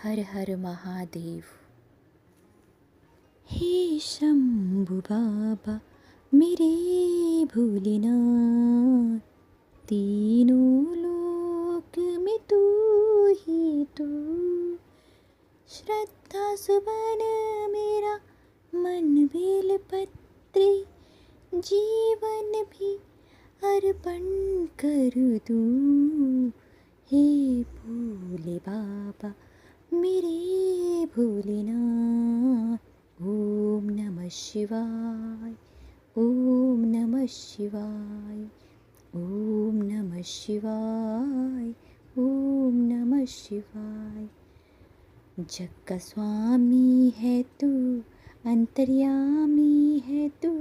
हर हर महादेव। हे शंभु बाबा मेरे भोलेनाथ, तीनों लोक में तू ही तू। श्रद्धा सुबन मेरा मन बेल पत्री, जीवन भी अर्पण कर दूं। हे भोले बाबा मेरे भोलेनाथ। ओम नमः शिवाय, ओम नमः शिवाय, ओम नमः शिवाय, ओम नमः शिवाय। जग का स्वामी है तू, अंतर्यामी है तू,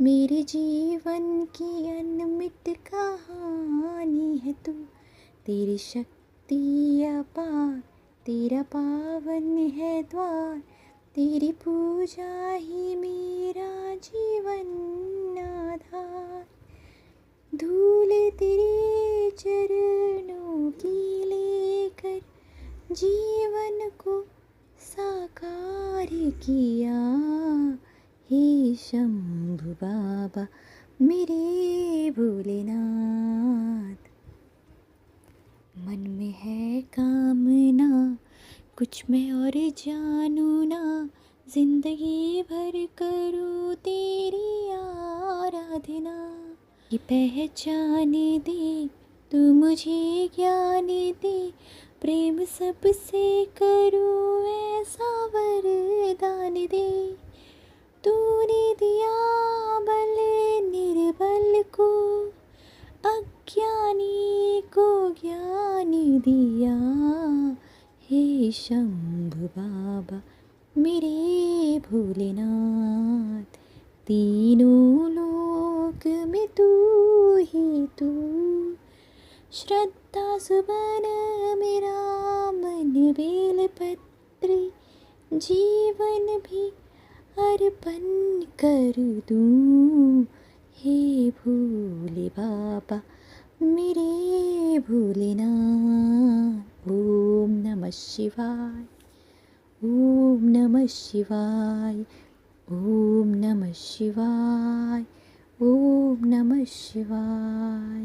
मेरे जीवन की अनमित कहानी है तू। तेरी शक्ति अपार, तेरा पावन है द्वार, तेरी पूजा ही मेरा जीवन आधार। धूल तेरे चरणों की लेकर जीवन को साकार किया। हे शंभु बाबा मेरे भोलेनाथ। मन में है कामना कुछ मैं और जानू ना, जिंदगी भर करूँ तेरी आराधना। ये पहचान दे तू मुझे ज्ञान दे, प्रेम सबसे करूँ ऐसा वरदान दे। तूने दिया बल निर्बल को, अज्ञानी को ज्ञान दिया। हे शंभु बाबा मेरे भोलेनाथ, तीनों लोक में तू ही तू। श्रद्धा सुबन मेरा मन बेल पत्री, जीवन भी अर्पण कर दूं। हे भोले बाबा मेरे भोलेनाथ। ओम नमः शिवाय, ओम नमः शिवाय, ओम नमः शिवाय, ओम नमः शिवाय,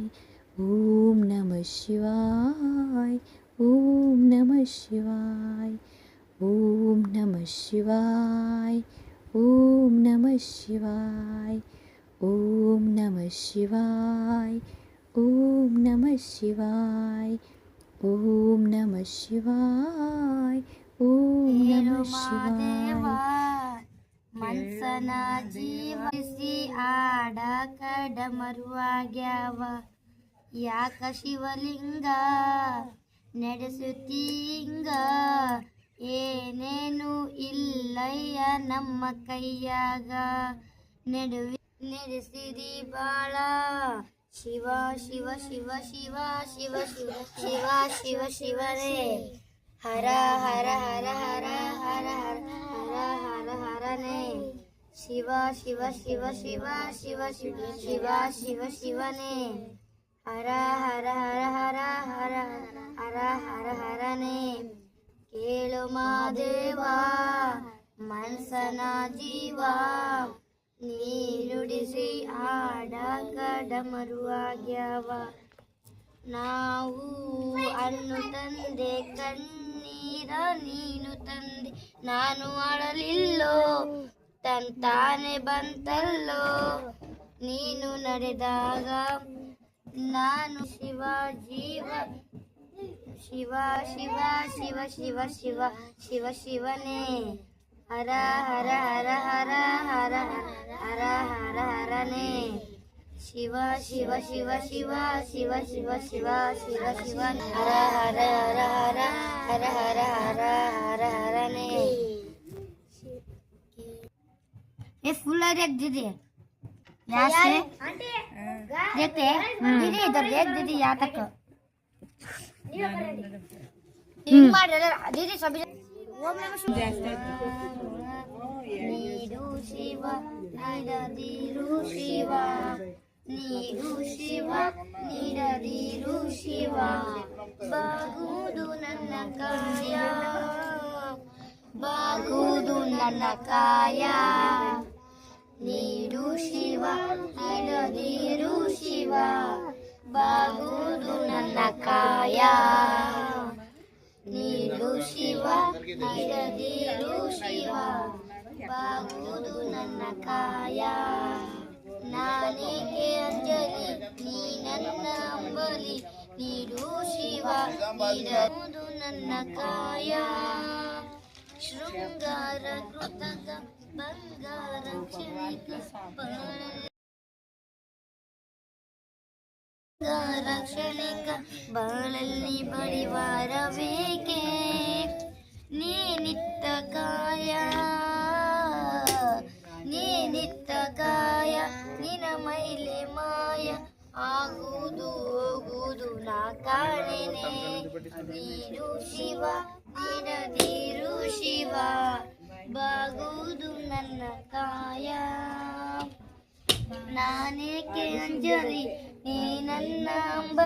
ओम नमः शिवाय, ओम नमः शिवाय, ओम नमः शिवाय, ओम नमः शिवाय, ओम नमः शिवाय, ओम नमः शिवाय, ओम नमः शिवाय, ओम नमः शिवाय। ಮನ್ಸನ ಜೀವಿಸಿ ಆಡಕ ಡಮರುವಾಗ್ಯಾವ, ಯಾಕ ಶಿವಲಿಂಗ ನಡೆಸುತ್ತೀಂಗ? ಏನೇನು ಇಲ್ಲಯ್ಯ ನಮ್ಮ ಕೈಯಾಗ, ನಡೆಸಿದಿ ಬಾಳ ಶಿವ ಶಿವ ಶಿವ ಶಿವ ಶಿವ ಶಿವ ಶಿವ ಶಿವ ಶಿವನೇ. ಹರ ಹರ ಹರ ಹರ ಹರ ಹರ ಹರ ಹರನೇ. ಶಿವ ಶಿವ ಶಿವ ಶಿವ ಶಿವ ಶಿವ ಶಿವ ಶಿವ ಶಿವನೇ. ಹರ ಹರ ಹರ ಹರ ಹರ ಹರ ಹರ ಹರನೇ. ಕೇಳು ಮಾದೇವ ಮನ್ಸನ ಜೀವ, ನೀರುಡಿಸಿ ಆಡಕ ಡಮರುವಾಗ್ಯಾವ. ನಾವು ಅನ್ನು ತಂದೆ ಕಣ್ಣೀರ ನೀನು ತಂದೆ, ನಾನು ಅಳಲಿಲ್ಲೋ ತಂತಾನೆ ಬಂತಲ್ಲೋ ನೀನು ನಡೆದಾಗ. ನಾನು ಶಿವ ಜೀವ ಶಿವ ಶಿವ ಶಿವ ಶಿವ ಶಿವ ಶಿವ ಶಿವನೇ. ಹರ ಹರ ಹರ ಹರ ಹರ ಹರ ಹರ ಹರನೇ. ಶಿವ ಶಿವ ಶಿವ ಶಿವ ಶಿವ ಶಿವ ಶಿವ ಶಿವ ಶಿವ ಹರ ಹರ ಹರ ಹರ ಹರ ಹರ ಹರ ಹರ ಹರನೇ. ये फुल देख दीदी, यहाँ से देखते दीदी, इधर देख दीदी यहाँ तक दीदी सभी। ನೀಡು ಶಿವ ನೀಡದಿರು ಶಿವ, ನೀಡು ಶಿವ ನೀಡದಿರು ಶಿವ, ಬಾಗುವುದು ನನ್ನ ಕಾರ್ಯ. ಬಾಗುವುದು ನನ್ನ ಕಾಯ ನೀಡು ಶಿವ ಇಡದಿರು ಶಿವ ಬಾಗುವುದು ನನ್ನ ಕಾಯ ನೀಡು ಶಿವ ಇಡದಿರು ಶಿವ ಬಾಗುವುದು ನನ್ನ ಕಾಯ ನಾನೇಕೆ ಅಂಜಲಿ ನೀ ನನ್ನ ಅಂಬಲಿ ನೀಡು ಶಿವ ಇಡವುದು ನನ್ನ ಕಾಯ ಶೃಂಗಾರ ಕೃತಕ ಬಂಗಾರ ಕ್ಷಣಿಕ ಕ್ಷಣಿಕ ಬಾಳಲ್ಲಿ ಬಡಿವಾರಬೇಕೆ ನೀ ನಿತ್ತ ಕಾಯ ನೀ ನಿತ್ತ ಕಾಯ ನಿನ ಮೈಲೆ ಮಾಯ ಆಗುವುದು ಹೋಗುವುದು ನಾ ಕಾಣೆನೆ ನೀಡು ಶಿವ ನೀಡದಿರು ಶಿವ ಬಾಗುವುದು ನನ್ನ ಕಾಯ ನಾನೇಕೆ ಅಂಜಲಿ ನೀ ನನ್ನ ಅಂಬ